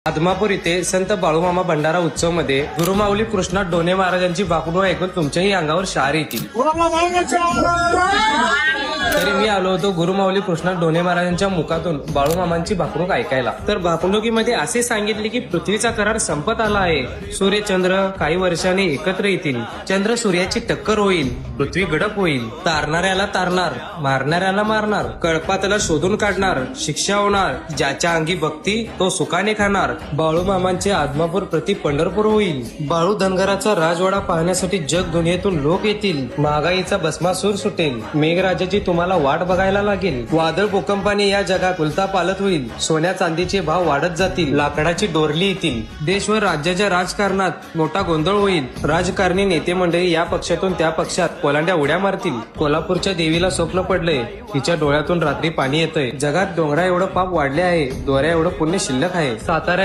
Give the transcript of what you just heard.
आदमापूर इथे संत बाळूमामा भंडारा उत्सव मध्ये गुरुमाऊली कृष्णा डोने महाराजांची भाकणूक ऐकून तुमच्याही अंगावर शहार येतील। तरी मी आलो होतो गुरुमाऊली कृष्णा डोने महाराजांच्या मुखातून बाळूमामांची भाकणूक ऐकायला। तर भाकणुकीमध्ये असे सांगितले की पृथ्वीचा करार संपत आला आहे, सूर्य चंद्र काही वर्षांनी एकत्र येतील, चंद्र सूर्याची टक्कर होईल, पृथ्वी गडप होईल, तारणाऱ्याला तारणार, मारणाऱ्याला मारणार, कळपातला शोधून काढणार, शिक्षा होणार, ज्याच्या अंगी भक्ती तो सुखाने खाणार, बाळूमामांचे आदमापूर प्रति पंढरपूर होईल, बाळू धनगराचा राजवाडा पाहण्यासाठी जग दुनियेतून लोक येतील, महागाईचा भस्मासूर सुटेल, मेघराजाची तुम्हाला वाट बघायला लागेल, वादळ भूकंपाने या जगात उलथा पालत होईल, सोन्या चांदीचे भाव वाढत जातील, लाकडाची डोरली येतील, देश व राज्याच्या राजकारणात मोठा गोंधळ होईल, राजकारणी नेते मंडळी या पक्षातून त्या पक्षात कोलांड्या उड्या मारतील, कोल्हापूरच्या देवीला स्वप्न पडलंय, तिच्या डोळ्यातून रात्री पाणी येतंय, जगात डोंगरा एवढं पाप वाढले आहे, दोऱ्या एवढं पुण्य शिल्लक आहे, सातारा